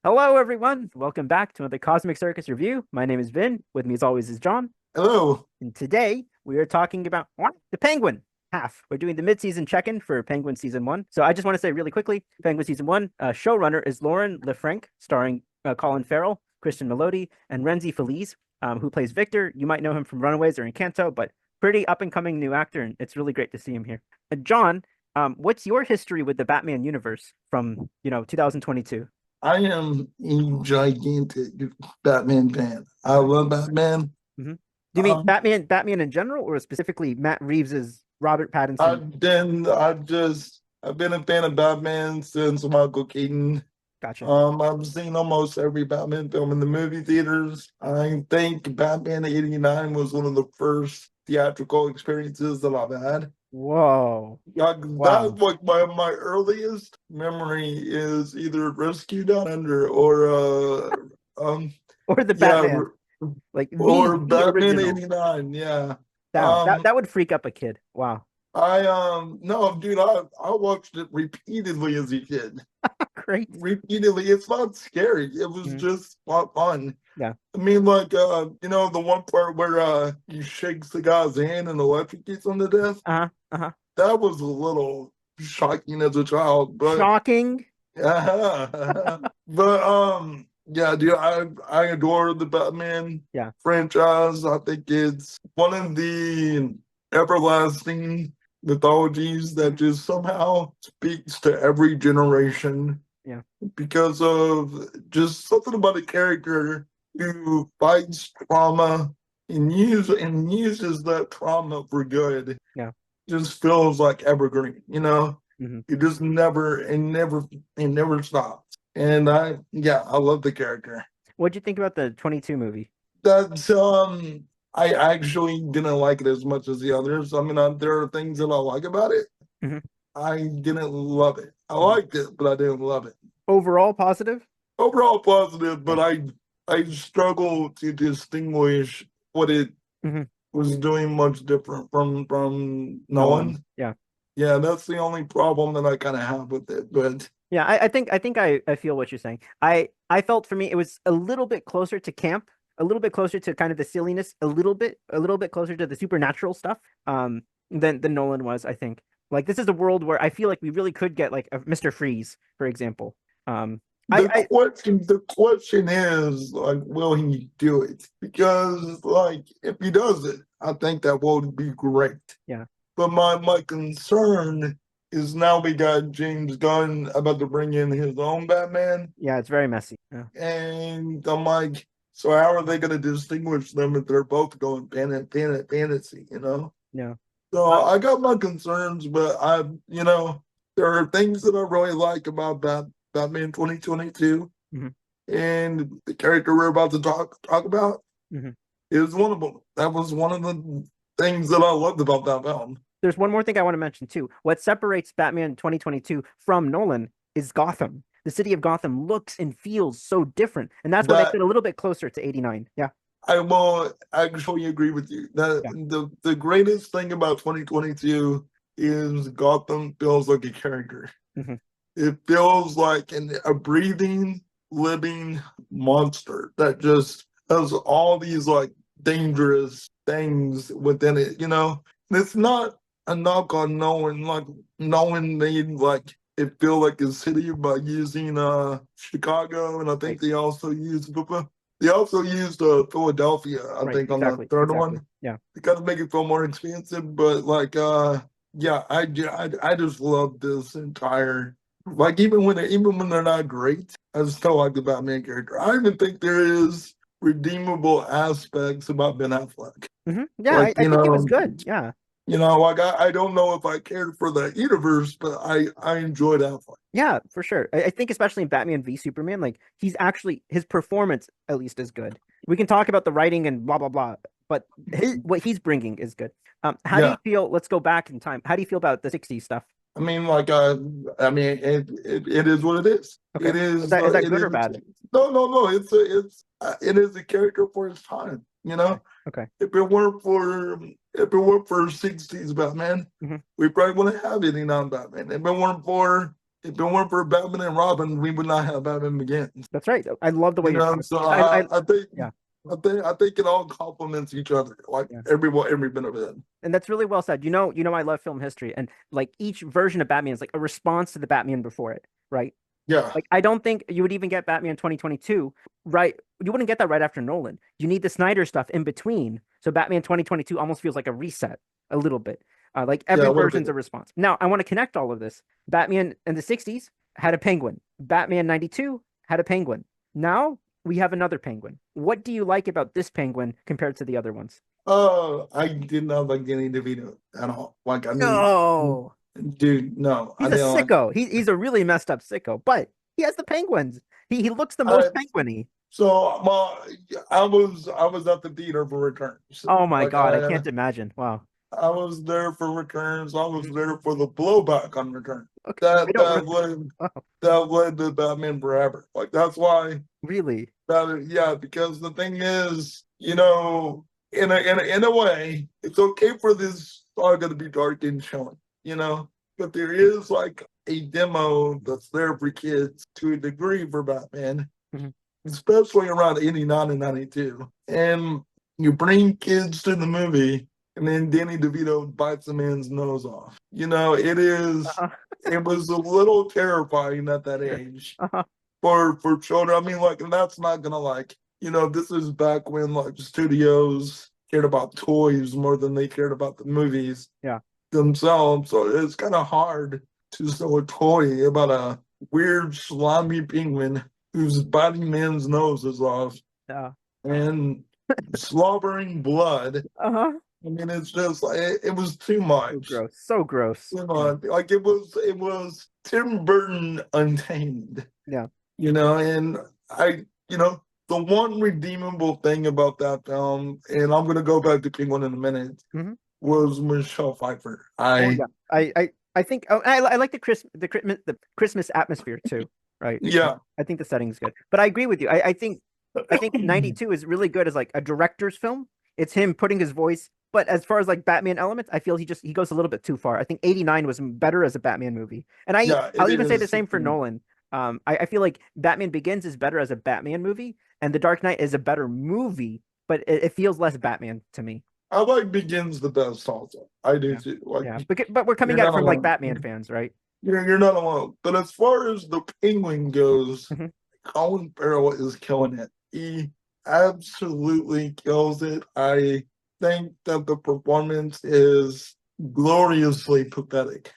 Hello, everyone. Welcome back to another Cosmic Circus review. My name is Vin. With me, as always, is John. Hello. And today we are talking about what? The Penguin half. We're doing the mid-season check-in for Penguin season one. So I just want to say really quickly, Penguin season one showrunner is Lauren LeFranc, starring Colin Farrell, Cristin Milioti, and Renzi Feliz, who plays Victor. You might know him from Runaways or Encanto, but pretty up-and-coming new actor, and it's really great to see him here. John, what's your history with the Batman universe from 2022? I am a gigantic Batman fan. I love Batman. Hmm. Do you mean Um, Batman in general, or specifically Matt Reeves's Robert Pattinson? I've been a fan of Batman since Michael Keaton. Gotcha. I've seen almost every Batman film in the movie theaters. I think Batman '89 was one of the first theatrical experiences that I've had. Whoa. Like Wow. that's like my earliest memory is either Rescue Down Under or um Or the yeah, Batman, like or the Batman original. '89. Yeah. Wow, that Um that would freak up a kid. Wow. no, dude, I watched it repeatedly as a kid. Great. Repeatedly. It's not scary. It was Mhm. just fun. Yeah. I mean, like the one part where he shakes the guy's hand and electrocutes him to death. Uh-huh. Uh-huh. That was a little shocking as a child, but Shocking. but yeah, dude, I adore the Batman Yeah. franchise. I think it's one of the everlasting mythologies that Mhm. just somehow speaks to every generation Yeah. because of just something about a character who fights trauma and uses that trauma for good. Yeah. Just feels like evergreen, you know? Hmm. It just never stops. And I love the character. What'd you think about the 22 movie? That's I actually didn't like it as much as the others. I mean, there are things that I like about it. Hmm. I didn't love it. I Hmm. liked it, but I didn't love it. Overall positive? Overall positive, Yeah. but I struggle to distinguish what it Hmm. was doing much different from Nolan. Nolan. Yeah. Yeah, that's the only problem that I kind of have with it. But Yeah, I think I feel what you're saying. I felt for me it was a little bit closer to camp, a little bit closer to kind of the silliness, a little bit closer to the supernatural stuff, than Nolan was, I think. Like this is a world where I feel like we really could get like a Mr. Freeze, for example. Um, I the question is like, will he do it? Because like, if he does it, I think that would be great. yeah, But my concern is now we got James Gunn about to bring in his own Batman, yeah, it's very messy. Yeah, and I'm like, so how are they going to distinguish them if they're both going fantasy? You know. yeah. So Uh, I got my concerns, but there are things that I really like about Batman 2022, mhm, and the character we're about to talk about mhm. is one of them. That was one of the things that I loved about that film. There's one more thing I want to mention too. What separates Batman 2022 from Nolan is Gotham. The city of Gotham looks and feels so different, and that's what makes That it a little bit closer to 89. Yeah, I will actually agree with you. That yeah. the greatest thing about 2022 is Gotham feels like a character. Hmm. It feels like a breathing, living monster that just has all these like dangerous things within it, you know? And it's not a knock on knowing like knowing made like it feel like a city by using Chicago, and I Right, think they also used Philadelphia, I right. think, on the Exactly, third exactly. one. Yeah, They kind of make it feel more expensive, but like yeah, I just love this entire like even when they're not great, I still like the Batman character. I even think there is redeemable aspects about Ben Affleck. yeah. Like, I think it was good. Yeah, like I don't know if I cared for the universe, but I enjoyed Affleck. yeah, for sure. I think especially in Batman v Superman, like he's actually his performance at least is good. We can talk about the writing and blah blah blah, but what he's bringing is good. How do you Yeah, feel? Let's go back in time. How do you feel about the '60s stuff? I mean, like, I mean, it is what it is. Okay, is that It good or is. bad? No. It is a character for its time. You Okay, know, okay. if it weren't for '60s Batman, Hmm. we probably wouldn't have any non Batman. If it weren't for if it weren't for Batman and Robin, we would not have Batman Begins. That's right. I love the way You you're know, talking. so I I think yeah. I think it all complements each other, like Yeah. every bit of it. And that's really well said. I love film history, and like each version of Batman is like a response to the Batman before it, right? Yeah, Like I don't think you would even get Batman 2022 right. You wouldn't get that right after Nolan. You need the Snyder stuff in between. So Batman 2022 almost feels like a reset a little bit. Like yeah, every a little version's bit. a response. Now I want to connect all of this. Batman in the 60s had a penguin. Batman 92 had a penguin. Now we have another penguin. What do you like about this penguin compared to the other ones? I did not like Danny DeVito at all. Like, I mean, No. dude, no, I He's a didn't like. sicko. He's a really messed up sicko, but he has the penguins. He looks the I most penguiny. so I was at the theater for Returns. Oh my Like God, I can't imagine. Wow. I was there for Returns. I was Mhm. there for the blowback on Return. Okay. I That don't that really. led Wow. that led to Batman Forever. Like that's why Really? yeah, because the thing is, in a way, it's okay for this saga to be dark and chilling, but there is like a demo that's there for kids to a degree for Batman, Mhm. especially around 89 and 92. And you bring kids to the movie, and then Danny DeVito bites a man's nose off. Uh-huh. It was a little terrifying at that Sure. age Uh-huh. for children. I mean, like, and that's not gonna this is back when like studios cared about toys more than they cared about the movies Yeah. themselves. So it's kind of hard to sell a toy about a weird slimy penguin who's biting men's noses off Yeah. and slobbering blood. Uh-huh. I mean, it's just like it was too So much. gross. So gross. Yeah. Like it was Tim Burton untamed. Yeah. And the one redeemable thing about that film, and I'm gonna go back to Penguin in a minute, Mhm. was Michelle Pfeiffer. Oh yeah. I think I like the Christmas atmosphere too, right? Yeah, I think the setting's good. But I agree with you. I think 92 is really good as like a director's film. It's him putting his voice, but as far as like Batman elements, I feel he goes a little bit too far. I think 89 was better as a Batman movie. And yeah, it I'll even say the is. same for Nolan. I feel like Batman Begins is better as a Batman movie, and The Dark Knight is a better movie, but it feels less Batman to me. I like Begins the best also. I do Yeah. too. Like Yeah. But we're you're coming at it not from like alone. Batman fans, right? You're not alone. But as far as the Penguin goes, Mhm. Colin Farrell is killing it. He absolutely kills it. I think that the performance is gloriously pathetic.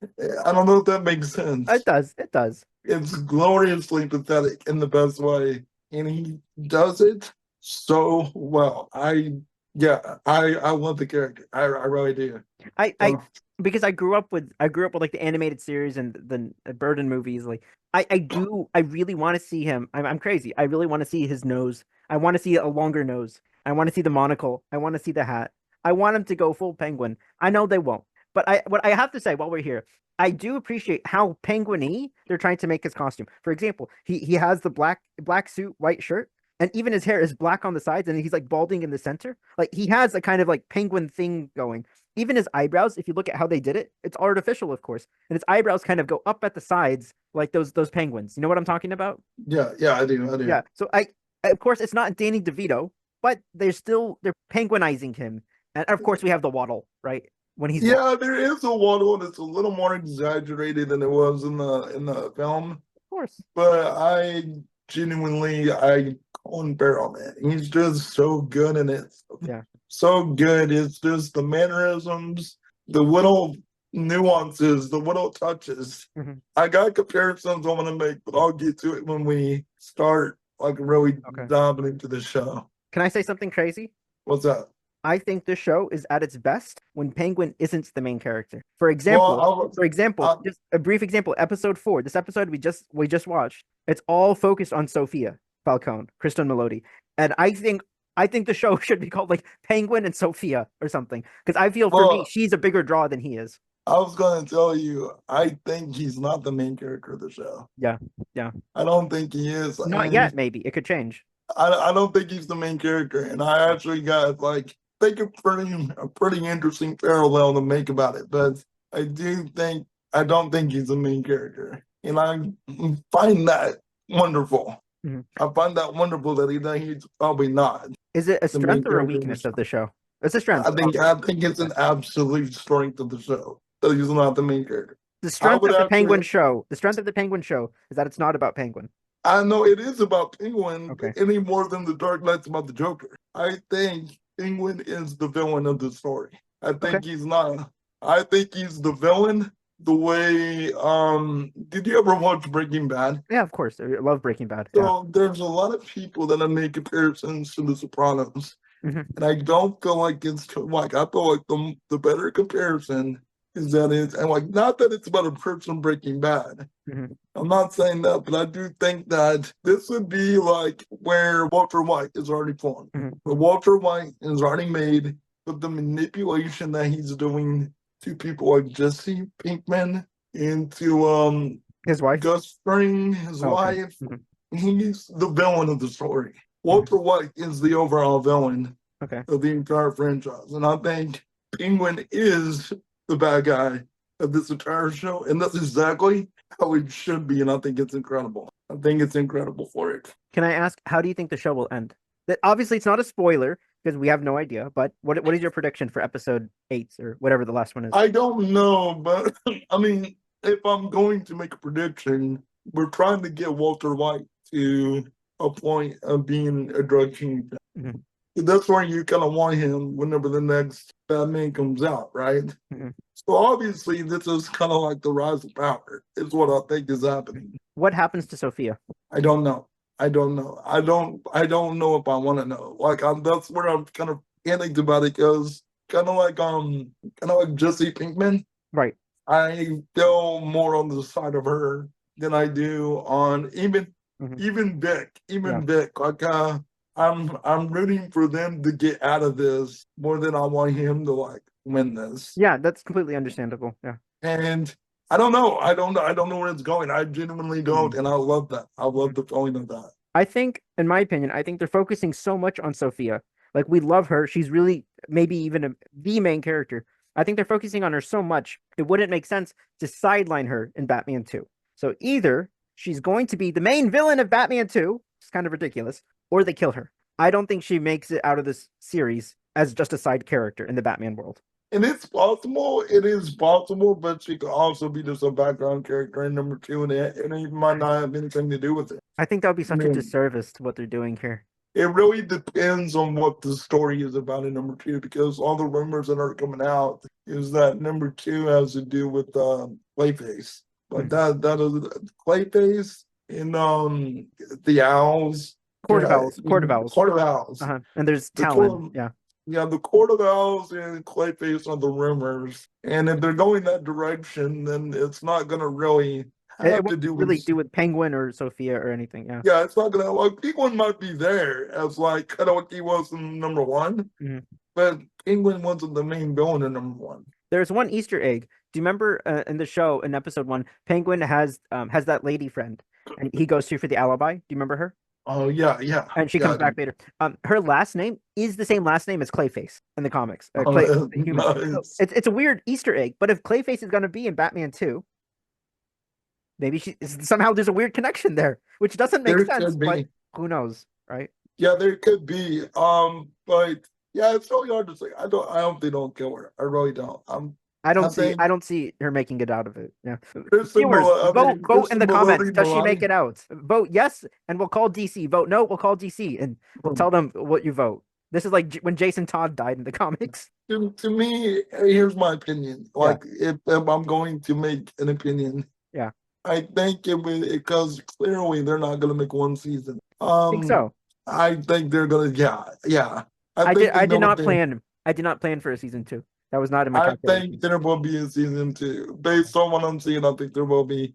I don't know if that makes sense. It does. It does. It's gloriously pathetic in the best way, and he does it so well. I love the character. I really do. I because I grew up with like the animated series and the Burton movies. Like I really want to see him. I'm crazy. I really want to see his nose. I want to see a longer nose. I want to see the monocle. I want to see the hat. I want him to go full penguin. I know they won't, but what I have to say while we're here, I do appreciate how penguin-y they're trying to make his costume. For example, he has the black suit, white shirt, and even his hair is black on the sides, and he's like balding in the center. Like he has a kind of like penguin thing going. Even his eyebrows, if you look at how they did it, it's artificial, of course, and his eyebrows kind of go up at the sides like those penguins. You know what I'm talking about? Yeah, I do. Yeah. So of course, it's not Danny DeVito, but they're penguinizing him, and of course we have the waddle, right? When he's Yeah, there is a one that's a little more exaggerated than it was in the film, of course. but I Colin Farrell, man, he's just so good in it. Yeah. So good. It's just the mannerisms, the little nuances, the little touches. Mhm. I got comparisons I want to make, but I'll get to it when we start like really Okay. diving into the show. Can I say something crazy? What's that? I think this show is at its best when Penguin isn't the main character. For Well, example, I, just a brief example, episode 4. This episode we just watched. It's all focused on Sofia Falcone, Cristin Milioti. And I think the show should be called like Penguin and Sophia or something. Because I feel for me, well, she's a bigger draw than he is. I was going to tell you, I think he's not the main character of the show. Yeah. Yeah. I don't think he is. Not And yet, maybe. It could change. I don't think he's the main character. And I actually got think a pretty interesting parallel to make about it. But I don't think he's the main character. And I find that wonderful. Mhm. I find that wonderful that he's probably not Is it a the main strength or a character. weakness of the show? It's a strength. I think it's an absolute strength of the show that he's not the main character. The I strength would of the actually, Penguin show. The strength of the Penguin show is that it's not about Penguin. I know it is about Penguin Okay. any more than the Dark Knight's about the Joker. I think Penguin is the villain of the story. I think he's not. I think he's the villain. The way, did you ever watch Breaking Bad? Yeah, of course. I love Breaking Bad. So there's a lot of people that have made comparisons to the Sopranos, Yeah. and I don't feel like it's like I feel like the better comparison is that it's and like not that it's about a person breaking bad. Mhm. I'm not saying that, but I do think that this would be like where Walter White is already formed. Mhm. Where Walter White is already made, but the manipulation that he's doing to people like Jesse Pinkman into His wife. Gus Fring, his wife. Mhm. He's the villain of the story. Walter White is the overall villain Okay. of the entire franchise. And I think Penguin is the bad guy of this entire show. And that's exactly how it should be. And I think it's incredible. I think it's incredible for it. Can I ask, how do you think the show will end? That obviously it's not a spoiler because we have no idea, but what is your prediction for episode 8 or whatever the last one is? I don't know, but I mean, if I'm going to make a prediction, we're trying to get Walter White to a point of being a drug kingpin. Mhm. That's where you kind of want him whenever the next Batman comes out, right? Mhm. So obviously, this is kind of like the rise of power. Is what I think is happening. What happens to Sofia? I don't know. I don't know. I don't know if I want to know. Like, that's where I'm kind of panicked about it because kind of like Jesse Pinkman. Right. I feel more on the side of her than I do on even Vic. Vic. Like I'm rooting for them to get out of this more than I want him to like win this. Yeah, that's completely understandable. Yeah. And I don't know. I don't know where it's going. I genuinely don't, and I love that. I love the feeling of that. I think, in my opinion, I think they're focusing so much on Sofia. Like, we love her. She's really maybe even the main character. I think they're focusing on her so much, it wouldn't make sense to sideline her in Batman 2. So either she's going to be the main villain of Batman 2, it's kind of ridiculous, or they kill her. I don't think she makes it out of this series as just a side character in the Batman world. And it's possible, it is possible, but she could also be just a background character in number 2, and it might not have anything to do with it. I think that would be such a disservice to what they're doing here. It really depends on what the story is about in number 2, because all the rumors that are coming out is that number 2 has to do with Clayface. But that is Clayface in the Owls. Court of Owls. Court of Owls. And there's Talon. Yeah, the Court of Owls and Clayface are the rumors. And if they're going that direction, then it's not going to really have to do with Penguin or Sofia or anything. Yeah. Yeah, it's not going to, like, Penguin might be there as, like, kind of what he was in number 1. But Penguin wasn't the main villain in number 1. There's one Easter egg. Do you remember in the show, in episode 1, Penguin has that lady friend, and he goes to for the alibi? Do you remember her? Oh, yeah. And she comes back later. Her last name is the same last name as Clayface in the comics. Nice. It's a weird Easter egg, but if Clayface is going to be in Batman 2, maybe somehow there's a weird connection there, which doesn't make sense, but who knows, right? Yeah, there could be. But yeah, it's really hard to say. I hope they don't kill her. I really don't. I don't see her making it out of it. Yeah. Viewers, vote in the comments. Does she make it out? Vote yes, and we'll call DC. Vote no, we'll call DC, and we'll tell them what you vote. This is like when Jason Todd died in the comics. To me, here's my opinion. Like, if I'm going to make an opinion, I think it would, because clearly they're not going to make one season. I think so. I think they're going to, yeah. I did not plan for a season 2. That was not in my calculation. I think there will be a season 2. Based on what I'm seeing, I think there will be.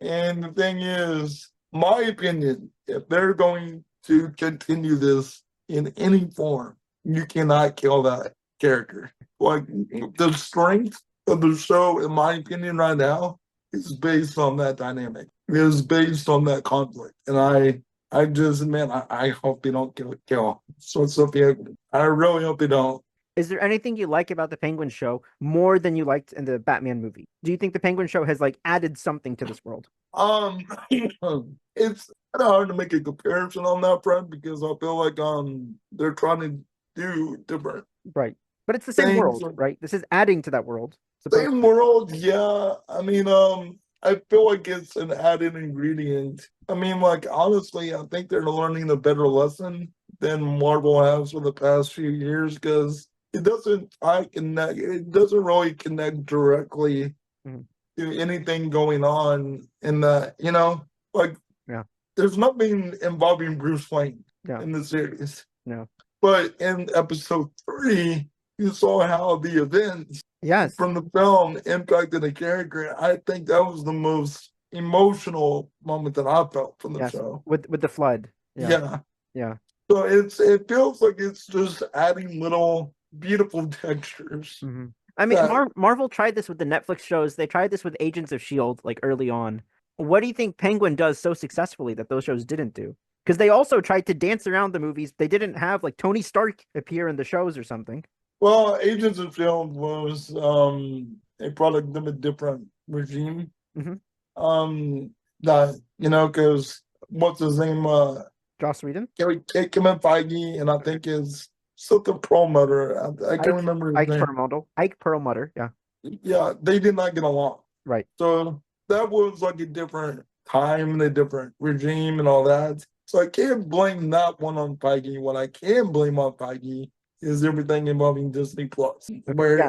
And the thing is, my opinion, if they're going to continue this in any form, you cannot kill that character. Like, the strength of the show, in my opinion, right now, is based on that dynamic. It is based on that conflict. And I just, man, I hope they don't kill Sophia. I really hope they don't. Is there anything you like about the Penguin show more than you liked in the Batman movie? Do you think the Penguin show has like added something to this world? It's kind of hard to make a comparison on that front because I feel like they're trying to do different Right. But it's the same things. world, right? This is adding to that world. Same world, yeah. I mean, I feel like it's an added ingredient. I mean, like honestly, I think they're learning a better lesson than Marvel has for the past few years because it doesn't really connect directly Mhm. to anything going on in the, like Yeah. there's nothing involving Bruce Wayne Yeah. in the series. No. But in episode 3, you saw how the events Yes. from the film impacted the character. I think that was the most emotional moment that I felt from the Yes. show. With the flood. Yeah. Yeah. So it feels like it's just adding little beautiful textures. Mm-hmm. I mean, Marvel tried this with the Netflix shows. They tried this with Agents of S.H.I.E.L.D. like early on. What do you think Penguin does so successfully that those shows didn't do? Because they also tried to dance around the movies. They didn't have like Tony Stark appear in the shows or something. Well, Agents of S.H.I.E.L.D. was a product of a different regime. Mm-hmm. That, because what's his name? Joss Whedon? Kevin Feige, and I think is something Perlmutter. I can't remember his name. Ike Perlmutter, yeah. Yeah, they did not get along. Right. So that was like a different time and a different regime and all that. So I can't blame that one on Feige. What I can blame on Feige is everything involving Disney Plus, where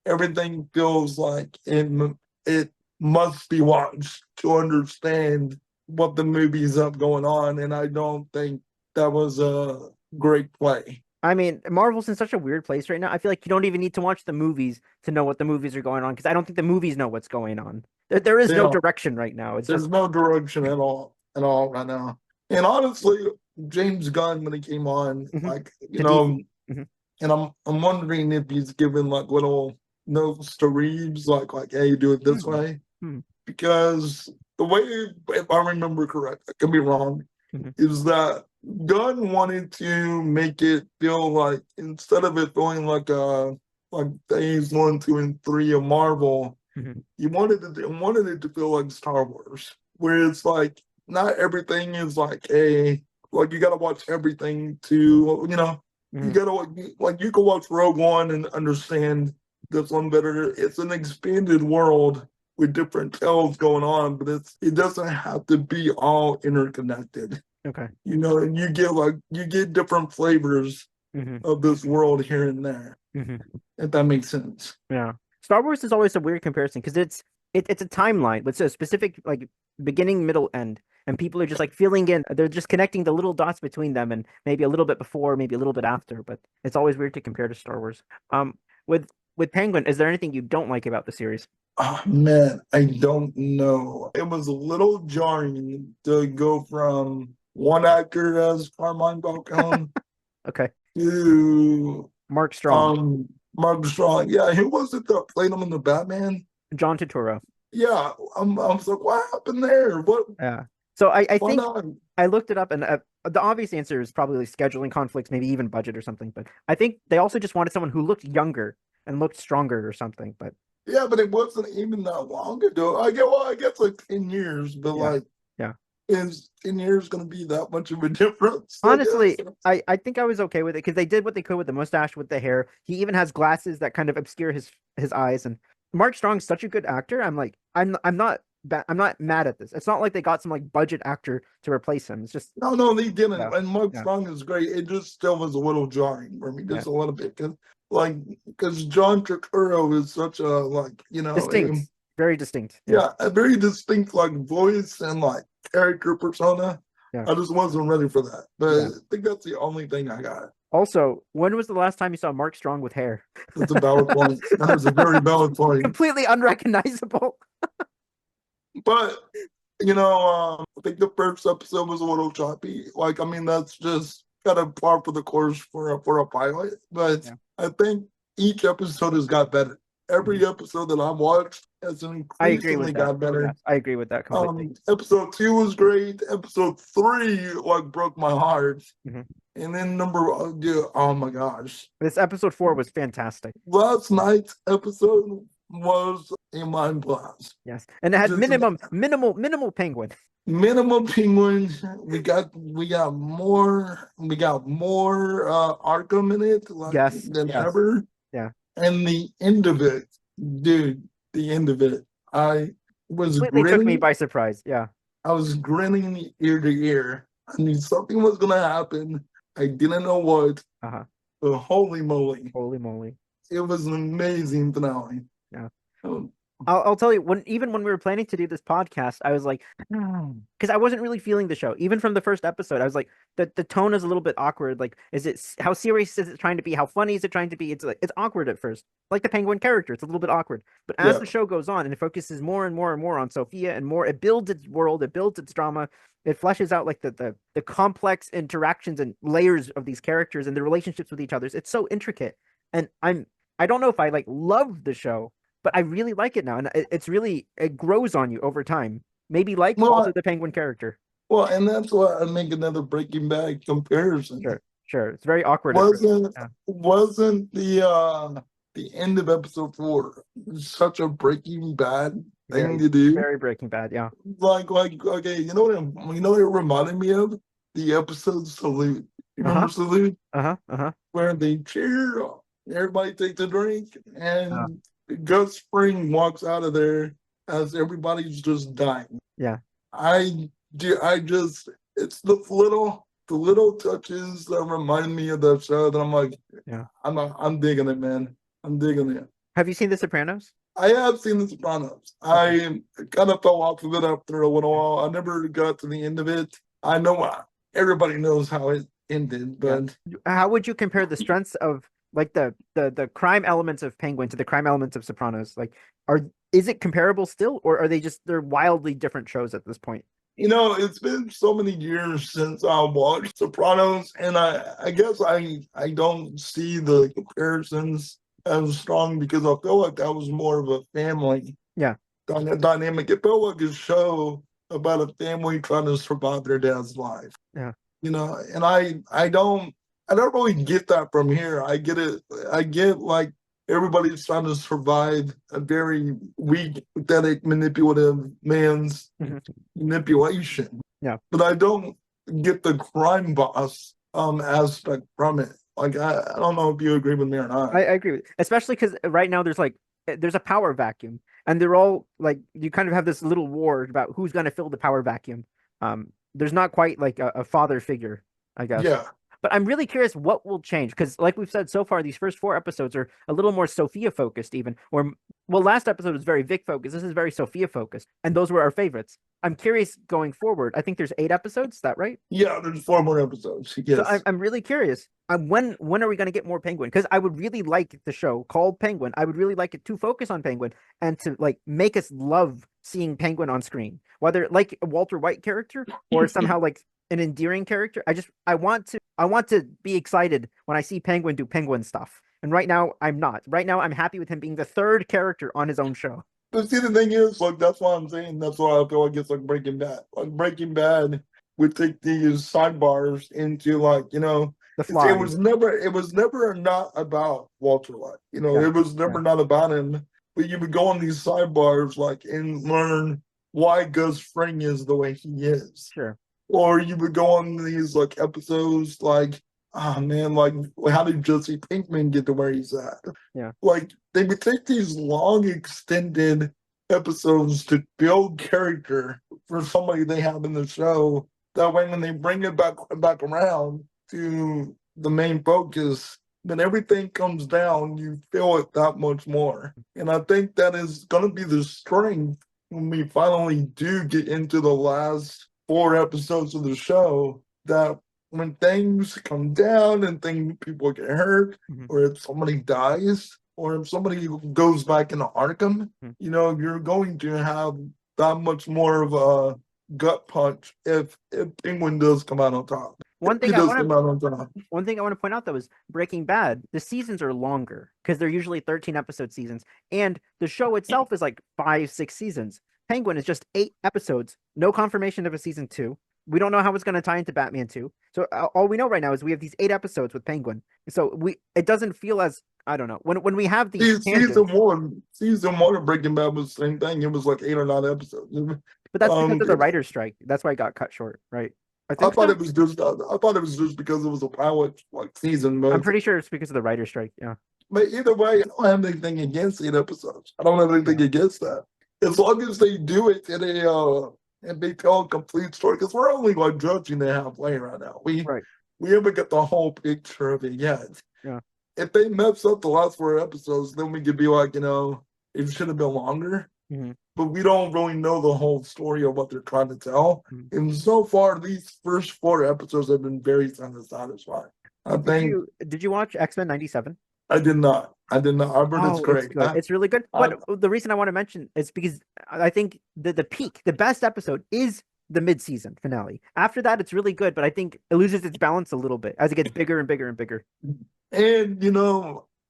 everything feels like it must be watched to understand what the movie's up going on, and I don't think that was a great play. I mean, Marvel's in such a weird place right now. I feel like you don't even need to watch the movies to know what the movies are going on because I don't think the movies know what's going on. There is no direction right now. There's no direction at all right now. And honestly, James Gunn when he came on, like and I'm wondering if he's given like little notes to Reeves, like hey, do it this way, because the way, if I remember correct, I could be wrong, is that Gunn wanted to make it feel like instead of it feeling like phase 1, 2, and 3 of Marvel, he wanted it to feel like Star Wars, where it's like not everything is like you gotta watch everything to you gotta like you can watch Rogue One and understand this one better. It's an expanded world with different tales going on, but it doesn't have to be all interconnected. Okay. And you get different flavors of this world here and there. If that makes sense. Yeah. Star Wars is always a weird comparison because it's a timeline with a specific like beginning, middle, end. And people are just like filling in. They're just connecting the little dots between them, and maybe a little bit before, maybe a little bit after. But it's always weird to compare to Star Wars. With Penguin, is there anything you don't like about the series? Oh man, I don't know. It was a little jarring to go from one actor as Carmine Falcone okay, to Mark Strong. Mark Strong. Yeah, who was it that played him in the Batman? John Turturro. Yeah, I'm like, what happened there? What? Yeah. So I think I looked it up, and the obvious answer is probably scheduling conflicts, maybe even budget or something. But I think they also just wanted someone who looked younger and looked stronger or something. But yeah, but it wasn't even that long ago. I guess like 10 years, but is 10 years going to be that much of a difference? Honestly, I think I was okay with it because they did what they could with the mustache, with the hair. He even has glasses that kind of obscure his eyes. And Mark Strong's such a good actor. I'm like, I'm not mad at this. It's not like they got some like budget actor to replace him. It's just no, they didn't. And Mark Strong is great. It just still was a little jarring for me, just a little bit, because John Turturro is such a distinct, very distinct. Yeah, a very distinct voice and character persona. Yeah. I just wasn't ready for that. But I think that's the only thing I got. Also, when was the last time you saw Mark Strong with hair? That's a valid point. That is a very valid point. Completely unrecognizable. But I think the first episode was a little choppy. That's just kind of par for the course for a pilot. But I think each episode has got better. Every episode that I've watched has increasingly got better. Yes, I agree with that completely. Episode 2 was great. Episode 3 broke my heart. And then oh my gosh, this episode 4 was fantastic. Last night's episode was a mind blast. Yes, and it had Just minimal Penguin. minimum penguin. We got more Arkham in it Yes, than yes, ever. yeah, And the end of it, dude, the end of it, I was completely took me grinning. by surprise. Yeah, I was grinning ear to ear. I knew something was gonna happen. I didn't know what, uh-huh. but holy moly, Holy moly. it was an amazing finale. Yeah. Um, I'll tell you, even when we were planning to do this podcast, I was like, because I wasn't really feeling the show. Even from the first episode, I was like, the tone is a little bit awkward. Like, how serious is it trying to be? How funny is it trying to be? It's like it's awkward at first, like the Penguin character. It's a little bit awkward, but as yeah, the show goes on and it focuses more and more and more on Sophia and more, it builds its world, it builds its drama, it fleshes out like the complex interactions and layers of these characters and the relationships with each other. It's so intricate, and I don't know if I like love the show, but I really like it now, and it grows on you over time. Maybe like also well, the Penguin character. and that's why I make another Breaking Bad comparison. Sure, sure. It's very awkward at first. Wasn't Yeah, wasn't the end of episode 4 such a Breaking Bad thing very, to do? very Breaking Bad. Yeah. Like okay, you know what it reminded me of? The episode Salute. You Uh huh. remember Salute? Uh huh. Uh huh. Where they cheer, everybody takes a drink, Uh, and Gus Fring walks out of there as everybody's just dying. yeah. I just it's the little touches that remind me of that show that I'm like, Yeah. I'm digging it, man. I'm digging it. Have you seen The Sopranos? I have seen The Sopranos. Okay. I kind of fell off of it after a little while. I never got to the end of it. I know everybody knows how it ended, Yeah. but How would you compare the strengths of like the crime elements of Penguin to the crime elements of Sopranos? Like, are is it comparable still, or are they're wildly different shows at this point? it's been so many years since I watched Sopranos, and I guess I don't see the comparisons as strong because I feel like that was more of a family Yeah. dynamic. It felt like a show about a family trying to survive their dad's life. Yeah. And I don't really get that from here. I get it. I get like everybody's trying to survive a very weak, pathetic, manipulative man's Mhm. manipulation. Yeah. But I don't get the crime boss aspect from it. Like I don't know if you agree with me or not. I agree with, especially because right now there's a power vacuum, and they're all like you kind of have this little war about who's going to fill the power vacuum. There's not quite like a father figure, I guess. Yeah. But I'm really curious what will change because, like we've said so far, these first 4 episodes are a little more Sophia focused, even. Or, well, last episode was very Vic focused. This is very Sophia focused, and those were our favorites. I'm curious going forward. I think there's 8 episodes. Is that right? Yeah, there's 4 more episodes. So Yes. I'm really curious. When are we going to get more Penguin? Because I would really like the show called Penguin. I would really like it to focus on Penguin and to like make us love seeing Penguin on screen, whether like a Walter White character or somehow like an endearing character. I want to be excited when I see Penguin do Penguin stuff. And right now I'm not. Right now I'm happy with him being the third character on his own show. But see, the thing is, like, that's why I'm saying that's why I feel like it's like Breaking Bad. Like Breaking Bad would take these sidebars into like, The it Fly. was never not about Walter White. Yeah. It was never Yeah. not about him. But you would go on these sidebars like and learn why Gus Fring is the way he is. Sure. Or you would go on these like episodes like, oh man, like how did Jesse Pinkman get to where he's at? Yeah. Like they would take these long extended episodes to build character for somebody they have in the show. That way when they bring it back around to the main focus, when everything comes down, you feel it that much more. And I think that is gonna be the strength when we finally do get into the last 4 episodes of the show, that when things come down and people get hurt, Mhm. or if somebody dies, or if somebody goes back into Arkham, Mhm. you're going to have that much more of a gut punch if Penguin does come out on top. One If he thing I does want come to out on top. One thing I want to point out though is Breaking Bad, the seasons are longer because they're usually 13 episode seasons, and the show itself is like 5, 6 seasons. Penguin is just 8 episodes, no confirmation of a season 2. We don't know how it's going to tie into Batman 2. So all we know right now is we have these 8 episodes with Penguin. So it doesn't feel as I don't know. When we have these Season tangents, one of Breaking Bad was the same thing. It was like 8 or 9 episodes. but that's because of the It, writer's strike. That's why it got cut short, right? I I think thought so. it was just I thought it was just because it was a pilot like season, I'm but pretty sure it's because of the writer's strike. Yeah. either way, I don't have anything against 8 episodes. I don't have anything Yeah. against that. As long as they do it in a and they tell a complete story, because we're only like judging the halfway right now. Right. We haven't got the whole picture of it yet. Yeah. If they mess up the last 4 episodes, then we could be like, it should have been longer. Mm-hmm. But we don't really know the whole story of what they're trying to tell. Mm-hmm. And so far, these first 4 episodes have been very satisfying. I think Did you watch X-Men 97? I did not. I did not. I heard it's Oh, it's great. good. It's really good. But the reason I want to mention is because I think the peak, the best episode is the mid-season finale. After that, it's really good, but I think it loses its balance a little bit as it gets bigger and bigger and bigger. And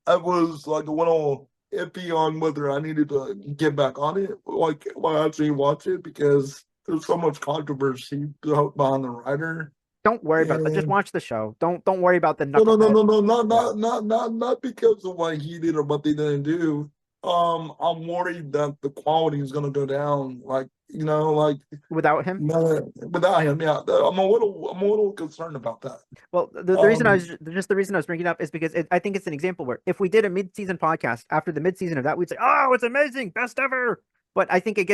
I was like a little iffy on whether I needed to get back on it, like actually watch it, because there's so much controversy behind the writer. Don't worry about that. Just And watch the show. Don't worry about the no, knucklehead. not because of what he did or what they didn't do. I'm worried that the quality is gonna go down. Without him. No, without him, yeah. I'm a little concerned about that. Well, the reason the reason I was bringing it up is because I think it's an example where if we did a mid-season podcast after the mid-season of that, we'd say, "Oh, it's amazing, best ever." But I think it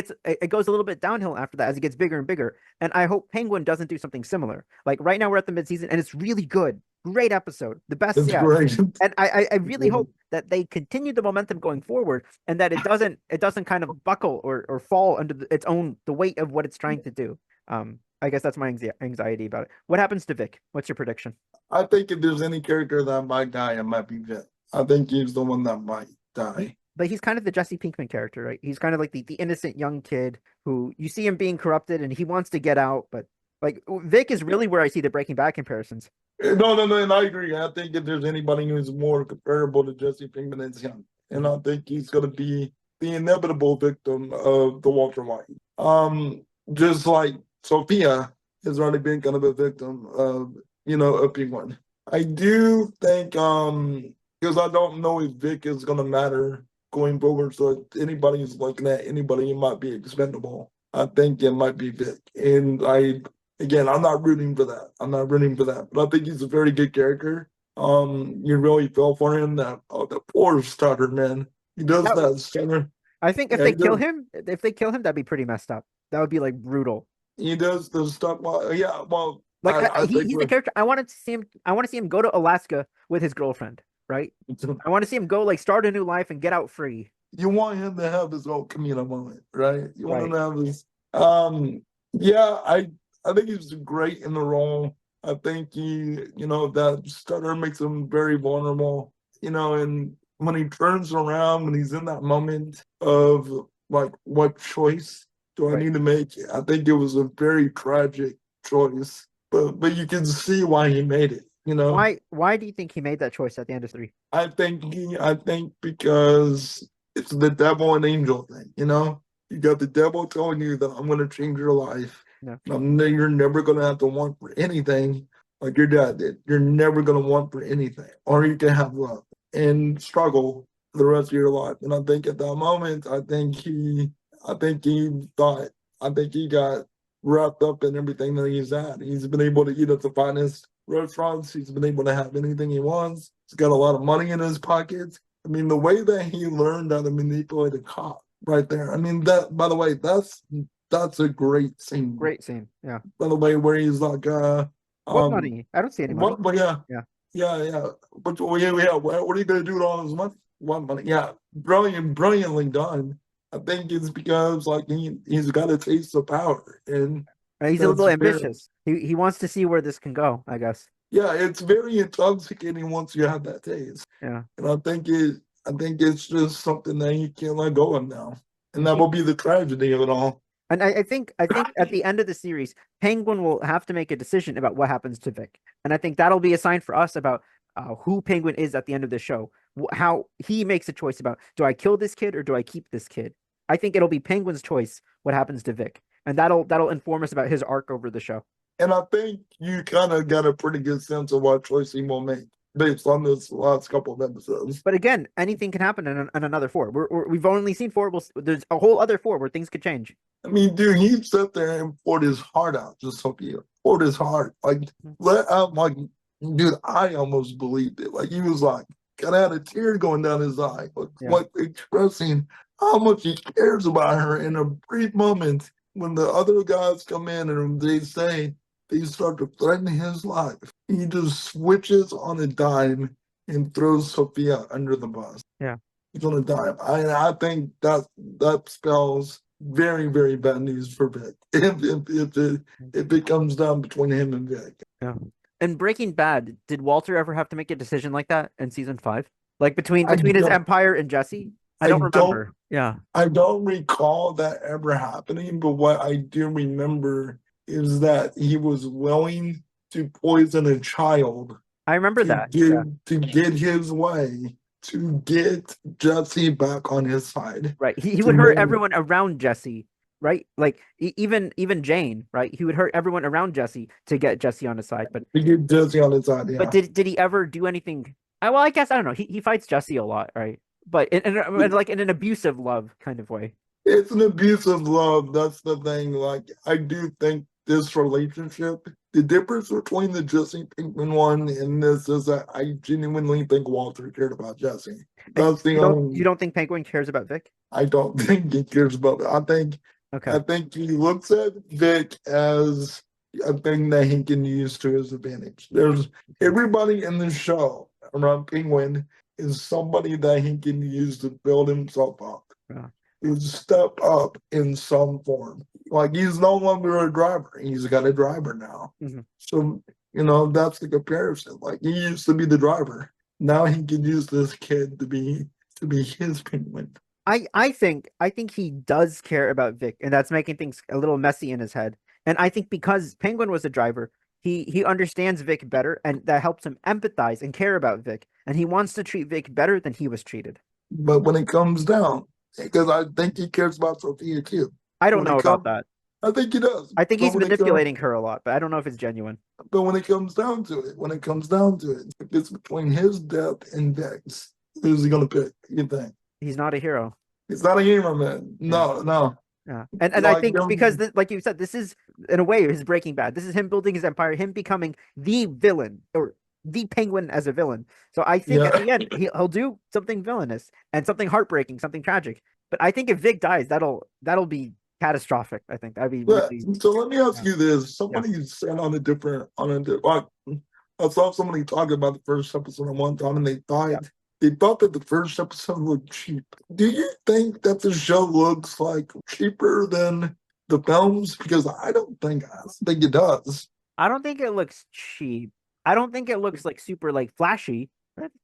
goes a little bit downhill after that as it gets bigger and bigger. And I hope Penguin doesn't do something similar. Like right now we're at the mid-season and it's really good. Great episode. The best It's yet. great. And I really hope that they continue the momentum going forward and that it doesn't kind of buckle or fall under the weight of what it's trying to do. I guess that's my anxiety about it. What happens to Vic? What's your prediction? I think if there's any character that might die, it might be Vic. I think he's the one that might die. But he's kind of the Jesse Pinkman character, right? He's kind of like the innocent young kid who you see him being corrupted and he wants to get out. But like Vic is really where I see the Breaking Bad comparisons. No, and I agree. I think if there's anybody who's more comparable to Jesse Pinkman, it's him. And I think he's going to be the inevitable victim of the Walter White. Just like Sofia has already been kind of a victim of, a Penguin. I do think, because I don't know if Vic is going to matter going forward. So if anybody's looking at anybody who might be expendable, I think it might be Vic. And I'm not rooting for that. But I think he's a very good character. You really feel for him. The poor stutter, man. He does that stutter. I think if they kill him, that'd be pretty messed up. That would be like brutal. He does the stuff. Well, like he's the character. I want to see him go to Alaska with his girlfriend. Right? I want to see him go like start a new life and get out free. You want him to have his own Camino moment, right? You want him to have his I think he's great in the role. I think that stutter makes him very vulnerable, and when he turns around, when he's in that moment of like, what choice do I need to make? I think it was a very tragic choice, but you can see why he made it. Why do you think he made that choice at the end of 3? I think because it's the devil and angel thing. You got the devil telling you that I'm going to change your life. Yeah. You're never going to have to want for anything like your dad did. You're never going to want for anything, or you can have love and struggle for the rest of your life. And I think at that moment, I think he got wrapped up in everything that he's at. He's been able to eat at the finest restaurants. He's been able to have anything he wants. He's got a lot of money in his pockets. I mean, the way that he learned how to manipulate a cop right there. I mean, that, by the way, that's a great scene. Great scene. Yeah. By the way, where he's like, what money? I don't see any money. But yeah. But what are you going to do with all this money? What money? Yeah. Brilliantly done. I think it's because like he's got a taste of power, and he's a little ambitious. He wants to see where this can go, I guess. Yeah, it's very intoxicating once you have that taste. Yeah. And I think it's just something that you can't let go of now. And that will be the tragedy of it all. And I think at the end of the series, Penguin will have to make a decision about what happens to Vic. And I think that'll be a sign for us about who Penguin is at the end of the show. How he makes a choice about, do I kill this kid or do I keep this kid? I think it'll be Penguin's choice what happens to Vic. And that'll inform us about his arc over the show. And I think you kind of got a pretty good sense of what choice he will make. based on this last couple of episodes. But again, anything can happen in another 4. We've only seen 4. There's a whole other 4 where things could change. I mean, dude, he sat there and poured his heart out, just Sophia. Poured his heart. Like, let out, like, dude, I almost believed it. Like, he was like, kind of had a tear going down his eye, like expressing how much he cares about her in a brief moment when the other guys come in and they start to threaten his life. He just switches on a dime and throws Sophia under the bus. Yeah. He's on a dime. I think that spells very, very bad news for Vic if it comes down between him and Vic. Yeah. In Breaking Bad, did Walter ever have to make a decision like that in season 5? Like between his empire and Jesse? I don't remember. Yeah. I don't recall that ever happening, but what I do remember is that he was willing to poison a child. I remember that. To get his way, to get Jesse back on his side. Right. He would hurt everyone around Jesse, right? Like even Jane, right? He would hurt everyone around Jesse to get Jesse on his side. But to get Jesse on his side, yeah. But did he ever do anything? Well, I guess I don't know. He fights Jesse a lot, right? But like in an abusive love kind of way. It's an abusive love. That's the thing. Like, I do think this relationship, the difference between the Jesse Pinkman one and this is that I genuinely think Walter cared about Jesse. That's the only. You don't think Penguin cares about Vic? I don't think he cares about it. I think he looks at Vic as a thing that he can use to his advantage. There's everybody in the show around Penguin is somebody that he can use to build himself up. Yeah. To step up in some form. Like, he's no longer a driver. He's got a driver now. Mm-hmm. So, that's the comparison. Like, he used to be the driver. Now he can use this kid to be his Penguin. I think he does care about Vic, and that's making things a little messy in his head. And I think because Penguin was a driver, he understands Vic better, and that helps him empathize and care about Vic. And he wants to treat Vic better than he was treated. But when it comes down, because I think he cares about Sophia too. I don't know about that. I think he does. I think he's manipulating her a lot, but I don't know if it's genuine. But when it comes down to it, if it's between his death and Vic's, who's he going to pick, you think? He's not a hero. He's not a hero, man. No. Yeah. And like, I think because, like you said, this is, in a way, his Breaking Bad. This is him building his empire, him becoming the villain, or the Penguin as a villain. So I think at the end, he'll do something villainous and something heartbreaking, something tragic. But I think if Vic dies, that'll be catastrophic. I think that'd be really... So let me ask you this. Somebody said I saw somebody talk about the first episode at one time, and they thought that the first episode looked cheap. Do you think that the show looks like cheaper than the films? Because I don't think it does. I don't think it looks cheap. I don't think it looks like super like flashy.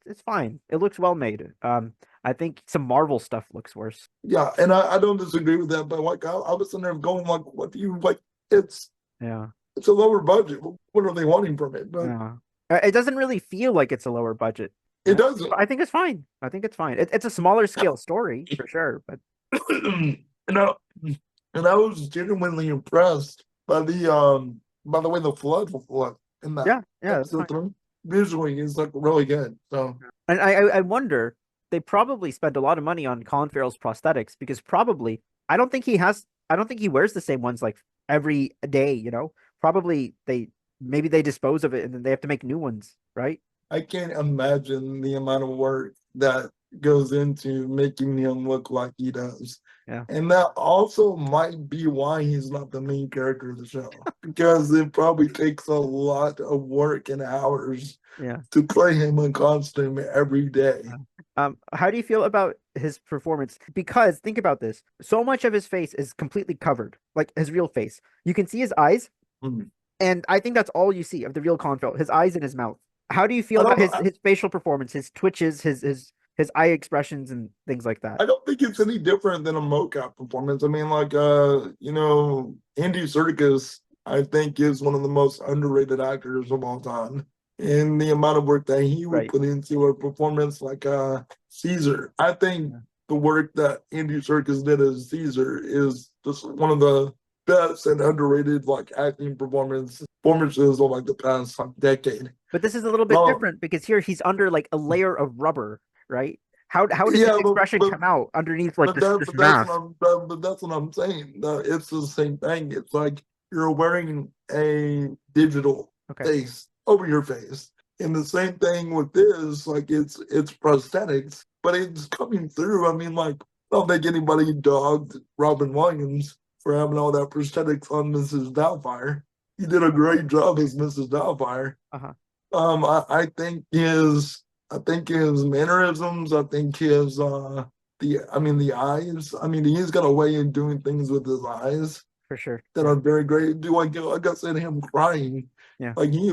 It's fine. It looks well made. I think some Marvel stuff looks worse. Yeah, and I don't disagree with that. But like, I was sitting there going, like, what do you like? It's a lower budget. What are they wanting from it? But it doesn't really feel like it's a lower budget. It doesn't. I think it's fine. It's a smaller scale story for sure. But and I was genuinely impressed by the way the flood looked in that. Visually is like really good. So, and I wonder, they probably spent a lot of money on Colin Farrell's prosthetics, because probably I don't think he wears the same ones like every day. Probably maybe they dispose of it and then they have to make new ones, right? I can't imagine the amount of work that goes into making him look like he does. Yeah. And that also might be why he's not the main character of the show, because it probably takes a lot of work and hours to play him in costume every day. How do you feel about his performance? Because think about this. So much of his face is completely covered, like his real face. You can see his eyes, and I think that's all you see of the real Colin Farrell, his eyes and his mouth. How do you feel about his facial performance, his twitches, his eye expressions and things like that? I don't think it's any different than a mocap performance. I mean, like, Andy Serkis, I think, is one of the most underrated actors of all time. And the amount of work that he would put into a performance like Caesar. I think the work that Andy Serkis did as Caesar is just one of the best and underrated like acting performances of like the past decade. But this is a little bit No, different because here he's under like a layer of rubber, right? How does his yeah, expression come out underneath like this that's what mask? but that's what I'm saying. It's the same thing. It's like you're wearing a digital Okay. face over your face. And the same thing with this, like it's prosthetics, but it's coming through. I mean, like, I don't think anybody dogged Robin Williams for having all that prosthetics on Mrs. Doubtfire. He did a great job as Mrs. Doubtfire. Uh-huh. I think his mannerisms, I think his the eyes. I mean, he's got a way of doing things with his eyes For sure. that are very great. Do like I said, him crying, Yeah. like he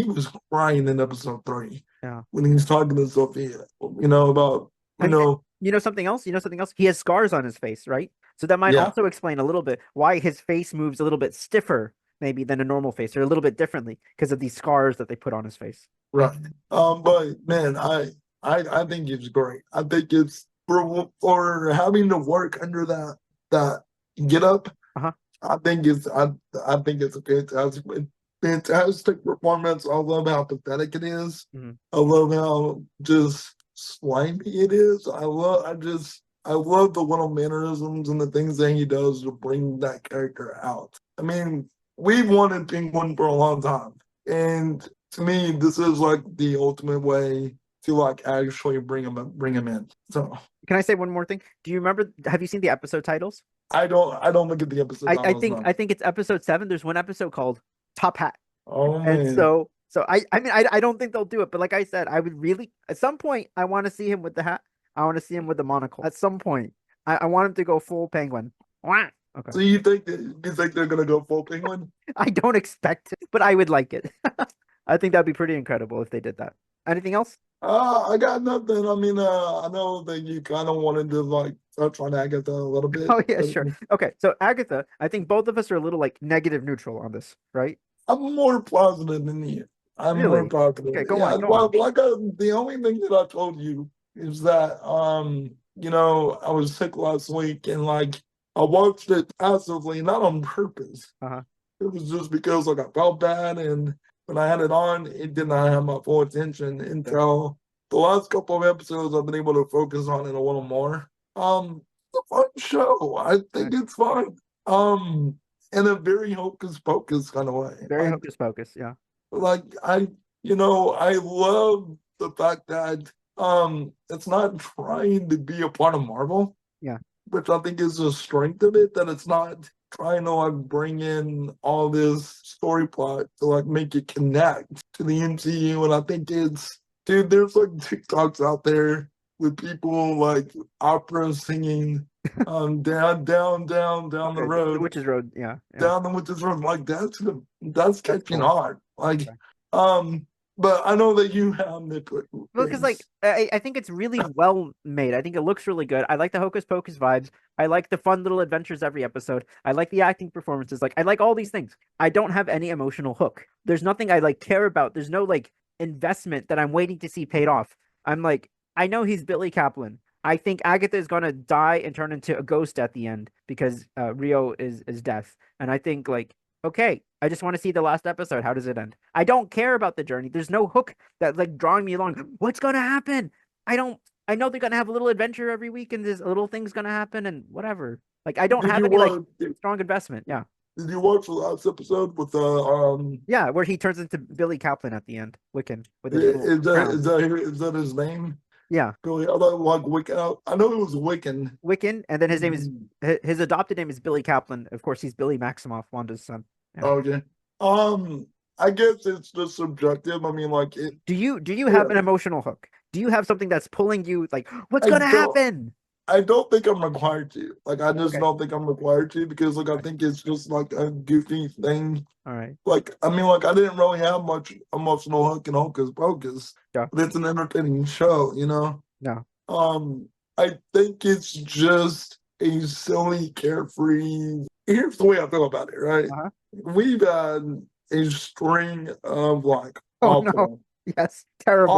was crying in episode 3 Yeah. when he's talking to Sophia, about And you know something else? You know something else? He has scars on his face, right? So that might yeah, also explain a little bit why his face moves a little bit stiffer, maybe than a normal face, or a little bit differently because of these scars that they put on his face. right. But man, I think it's great. I think it's for having to work under that get up. Uh-huh. I think it's a fantastic performance. I love how pathetic it is. Mhm. I love how just slimy it is. I love the little mannerisms and the things that he does to bring that character out. I mean, we've wanted Penguin for a long time. And to me, this is like the ultimate way to like actually bring him in. So Can I say one more thing? Do you remember? Have you seen the episode titles? I don't look at the episode titles now. I think it's episode 7. There's one episode called Top Hat. Oh And man. so I mean I don't think they'll do it, but like I said, I would really at some point I want to see him with the hat. I want to see him with the monocle. At some point. I want him to go full penguin. Wah! Okay. So you think they're gonna go full penguin? I don't expect it, but I would like it. I think that'd be pretty incredible if they did that. Anything else? I got nothing. I mean, I know that you kind of wanted to like touch on Agatha a little bit. Oh yeah, sure. Okay, so Agatha, I think both of us are a little like negative neutral on this, right? I'm more positive than you. I'm more Really? positive. Okay, go Yeah, on, go well, on. the only thing that I told you is that I was sick last week and like I watched it passively, not on purpose. Uh-huh. It was just because like I felt bad, and when I had it on, it did not have my full attention until the last couple of episodes. I've been able to focus on it a little more. It's a fun show. I think it's fun. In a very hocus pocus kind of way. Very hocus pocus, yeah. Like I love the fact that it's not trying to be a part of Marvel. Yeah. Which I think is the strength of it, that it's not trying to like bring in all this story plot to like make it connect to the MCU. And I think there's like TikToks out there with people like opera singing down the road. The Witch's Road, yeah. Down the Witch's Road. Like that's catching cool. on. Like but I know that you have nitpick. Well, because like I think it's really well made. I think it looks really good. I like the hocus pocus vibes. I like the fun little adventures every episode. I like the acting performances. Like I like all these things. I don't have any emotional hook. There's nothing I like care about. There's no like investment that I'm waiting to see paid off. I'm like, I know he's Billy Kaplan. I think Agatha is gonna die and turn into a ghost at the end because Rio is death. And I think like, okay, I just want to see the last episode. How does it end? I don't care about the journey. There's no hook that like drawing me along. What's gonna happen? I know they're gonna have a little adventure every week and this little thing's gonna happen and whatever. Like I don't have any like strong investment. Yeah. Did you watch the last episode with Yeah, where he turns into Billy Kaplan at the end, Wiccan with his is crown. that his name? Yeah, Billy, I thought like Wiccan. I know it was Wiccan. Wiccan, and then his name is his adopted name is Billy Kaplan. Of course, he's Billy Maximoff, Wanda's son. Yeah. Okay. I guess it's just subjective. I mean, like it. Do you have an emotional hook? Do you have something that's pulling you like, what's gonna happen? I don't think I'm required to. Like, I just Okay. don't think I'm required to because, like, I think it's just like a goofy thing. All right. Like, I mean, like, I didn't really have much emotional hook in Hocus Pocus, Yeah. but it's an entertaining show, No. I think it's just a silly, carefree. Here's the way I feel about it, right? Uh-huh. We've had a string of like Oh no. Yes, terrible.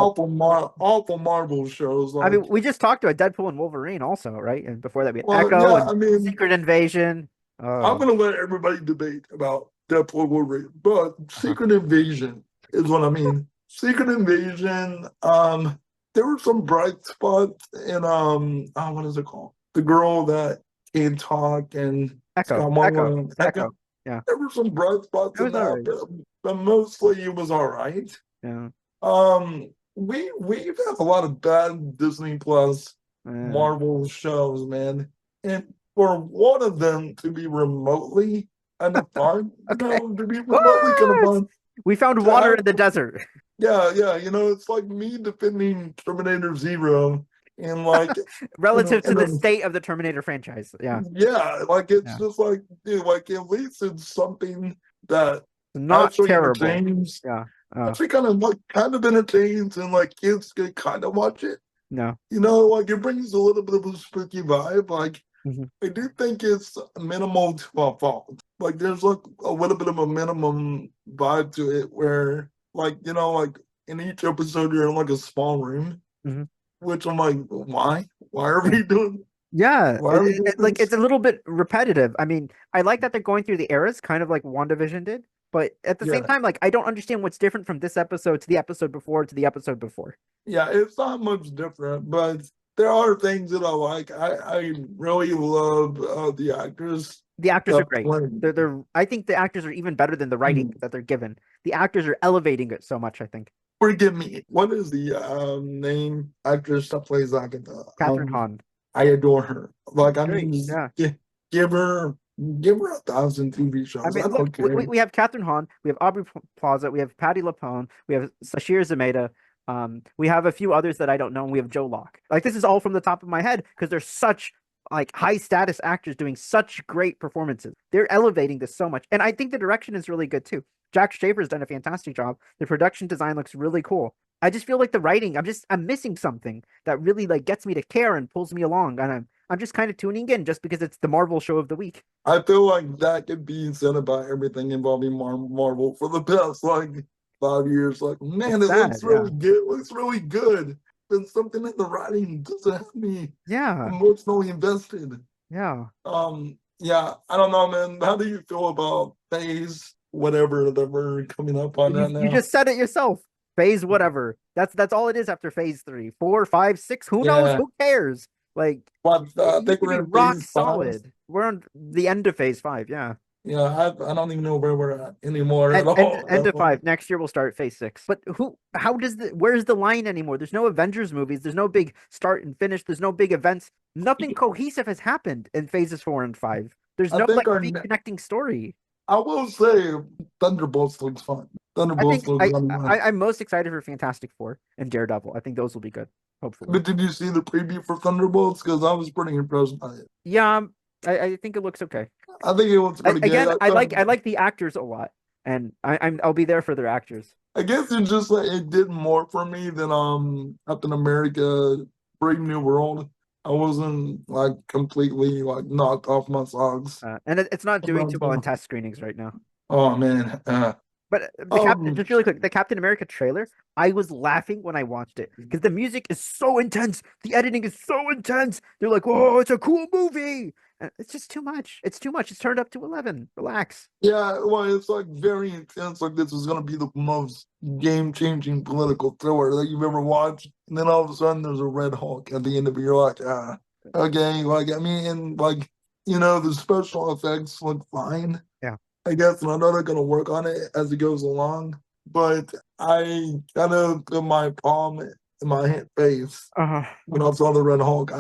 awful Marvel shows. Like, I mean, we just talked about Deadpool and Wolverine also, right? And before that, we had well, Echo yeah, and I mean, Secret Invasion. I'm gonna let everybody debate about Deadpool Wolverine, but Secret Invasion is what I mean. Secret Invasion. There were some bright spots in what is it called? The girl that can talk and it's Echo, got one Echo, line. Echo. Yeah, There were some bright spots it in was that, alright. but mostly it was all right. Yeah, We've had a lot of bad Disney Plus yeah. Marvel shows, man, and for one of them to be remotely kind of fun, Okay. to be remotely kind of What? fun, We found to water have, in the desert. yeah, it's like me defending Terminator Zero, and like, Relative to and the state of the Terminator franchise. Yeah, yeah, like it's yeah. just like, dude, like at least it's something that Not actually terrible. entertains, Yeah. actually kind of entertains, and like kids can kind of watch it. No. Like it brings a little bit of a spooky vibe. Like Mhm. I do think it's minimal to a fault. Like there's like a little bit of a minimum vibe to it where like, like in each episode you're in like a small room, Mhm. which I'm like, why? Why are Yeah. we doing Yeah, why are we doing like this? it's a little bit repetitive. I mean, I like that they're going through the eras, kind of like WandaVision did, but at the same Yeah. time, like I don't understand what's different from this episode to the episode before to the episode before. Yeah, it's not much different, but there are things that I like. I really love the actors The actors are that great. play. They're I think the actors are even better than the writing that they're given. The actors are elevating it so much, I think. Forgive me. What is the name actress that plays Agatha? Kathryn Hahn. I adore her. Like I Great. mean, just Yeah. give her 1,000 TV I shows. mean, I look, don't care. we have Kathryn Hahn, we have Aubrey Plaza, we have Patty LaPone, we have Sashir Zameda, we have a few others that I don't know, and we have Joe Locke. Like this is all from the top of my head because they're such like high status actors doing such great performances. They're elevating this so much, and I think the direction is really good too. Jack Schaefer's done a fantastic job. The production design looks really cool. I just feel like the writing, I'm missing something that really like gets me to care and pulls me along, and I'm just kind of tuning in just because it's the Marvel show of the week. I feel like that could be said about everything involving Marvel for the past like 5 years. Like, man, It's it sad, looks yeah. really good. It looks really good. But something in the writing doesn't have me Yeah, emotionally invested. yeah. Yeah, I don't know, man. How do you feel about phase whatever that we're coming up on right You now? just said it yourself. Phase whatever. That's all it is after phase three, four, five, six. Who knows? Yeah, Who cares? Like but it I used think to we're be in rock phase five. solid. We're on the end of phase five. Yeah. Yeah, I don't even know where we're at anymore at End of all. five. Next year we'll start phase six. But how does where's the line anymore? There's no Avengers movies. There's no big start and finish. There's no big events. Nothing cohesive has happened in phases four and five. There's I no think like big connecting story. I will say Thunderbolts looks fun. I Thunderbolts think looks fun. I'm most excited for Fantastic Four and Daredevil. I think those will be good, hopefully. But did you see the preview for Thunderbolts? Because I was pretty impressed by it. Yeah, I think it looks okay. I think it looks pretty Again, good. I like the actors a lot, and I'll be there for their actors. I guess it just like it did more for me than Captain America Brave New World. I wasn't like completely like knocked off my socks. And it's not doing too well in Oh test screenings right now. man. But the Captain, Um just really quick, the Captain America trailer, I was laughing when I watched it because the music is so intense, the editing is so intense. They're like, "Whoa, it's a cool movie," and it's just too much. It's too much. It's turned up to 11. Relax. yeah, well it's like very intense, like this is gonna be the most game-changing political thriller that you've ever watched. And then all of a sudden there's a Red Hulk at the end of it. You're like, okay, like I mean, and like the special effects look fine. Yeah. I guess, and I know they're gonna work on it as it goes along. But I kind of put my palm in my face Uh-huh. when I saw the Red Hulk.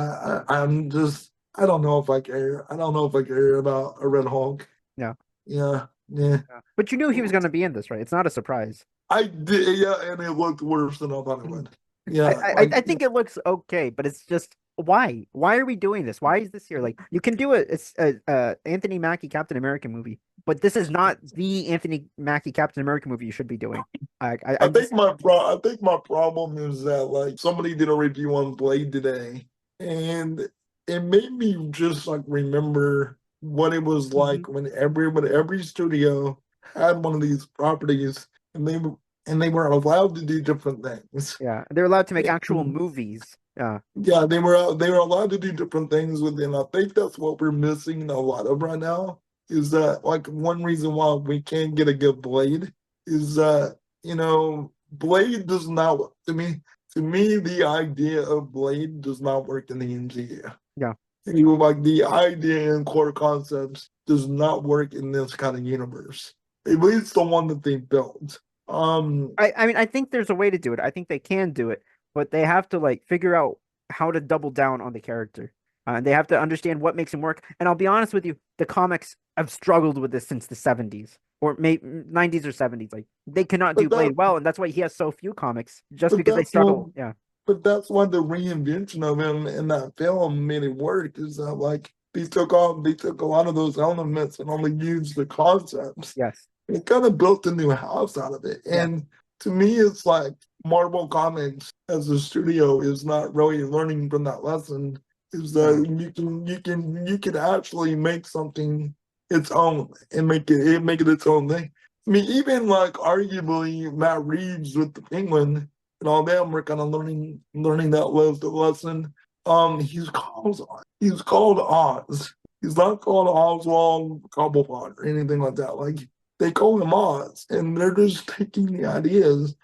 I'm just I don't know if I care. I don't know if I care about a Red Hulk. Yeah. Yeah, yeah. Yeah. But you knew he was going to be in this, right? It's not a surprise. I did, yeah, and it looked worse than I thought it would. Yeah, I think it looks okay, but it's just why? Why are we doing this? Why is this here? Like you can do it's a Anthony Mackie Captain America movie, but this is not the Anthony Mackie Captain America movie you should be doing. I think I think my problem is that like somebody did a review on Blade today, and it made me just like remember what it was like when every studio had one of these properties, and they were allowed to do different things. Yeah, they're allowed to make actual movies. Yeah, Yeah, they were allowed to do different things within. I think that's what we're missing a lot of right now. Is that like one reason why we can't get a good Blade is that Blade does not work. To me, the idea of Blade does not work in the MCU. Yeah. Even like the idea and core concepts does not work in this kind of universe. At least the one that they built. I mean, I think there's a way to do it. I think they can do it, but they have to like figure out how to double down on the character. And they have to understand what makes him work. And I'll be honest with you, the comics have struggled with this since the 70s or maybe 90s or 70s. Like they cannot do but that, Blade well, and that's why he has so few comics, just but because they that's what struggle. Yeah. But that's why the reinvention of him in that film made it work. Is that like they took a lot of those elements and only used the concepts. Yes. It kind of built a new house out of it. Yeah. And to me, it's like Marvel Comics as a studio is not really learning from that lesson. Is that you can actually make something its own and make it its own thing. I mean, even like arguably Matt Reeves with the Penguin and all them were kind of learning that lesson. He's called Oz. He's not called Oswald Cobblepot or anything like that. Like they call him Oz, and they're just taking the ideas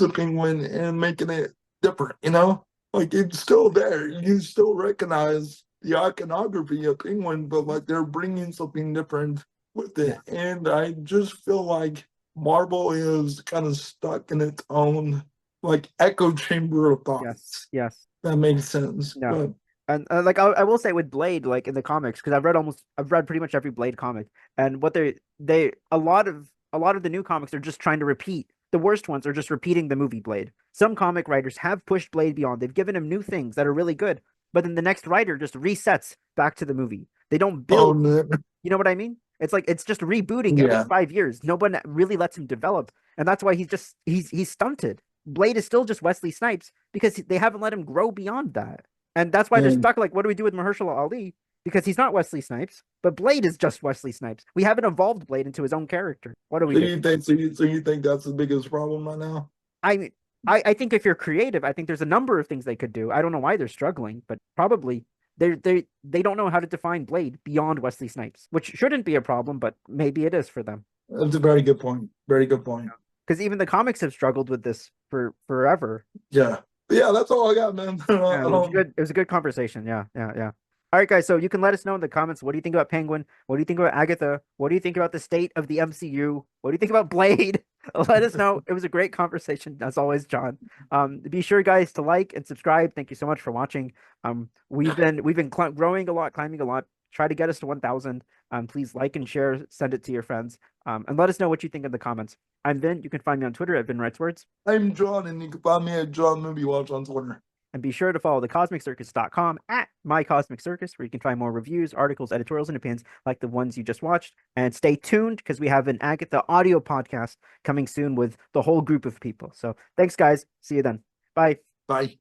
of Penguin and making it different. You know, like it's still there. You still recognize the iconography of Penguin, but like they're bringing something different with it. And I just feel like Marvel is kind of stuck in its own like echo chamber of thoughts. Yes. That makes sense. Yeah. But And like I will say with Blade, like in the comics, because I've read pretty much every Blade comic, and what they a lot of the new comics are just trying to repeat. The worst ones are just repeating the movie Blade. Some comic writers have pushed Blade beyond. They've given him new things that are really good, but then the next writer just resets back to the movie. They don't build. no. You know what I mean? It's like it's just rebooting every Yeah. 5 years. No one really lets him develop, and that's why he's stunted. Blade is still just Wesley Snipes because they haven't let him grow beyond that. And that's why they're And stuck. Like, what do we do with Mahershala Ali? Because he's not Wesley Snipes, but Blade is just Wesley Snipes. We haven't evolved Blade into his own character. What do we so do? you think that's the biggest problem right now? I mean, I think if you're creative, I think there's a number of things they could do. I don't know why they're struggling, but probably they don't know how to define Blade beyond Wesley Snipes, which shouldn't be a problem, but maybe it is for them. That's a very good point. Very good point. Because even the comics have struggled with this for forever. Yeah. But yeah, that's all I got, man. Yeah, it was good. It was a good conversation. Yeah. All right, guys. So you can let us know in the comments. What do you think about Penguin? What do you think about Agatha? What do you think about the state of the MCU? What do you think about Blade? Let us know. It was a great conversation as always, John. Be sure, guys, to like and subscribe. Thank you so much for watching. We've been growing a lot, climbing a lot. Try to get us to 1,000. Please like and share. Send it to your friends. And let us know what you think in the comments. I'm Vin. You can find me on Twitter at VinWritesWords. I'm John, and you can find me at John Movie Watch on Twitter. And be sure to follow thecosmiccircus.com at mycosmiccircus, where you can find more reviews, articles, editorials, and opinions like the ones you just watched. And stay tuned because we have an Agatha audio podcast coming soon with the whole group of people. So thanks, guys. See you then. Bye. Bye.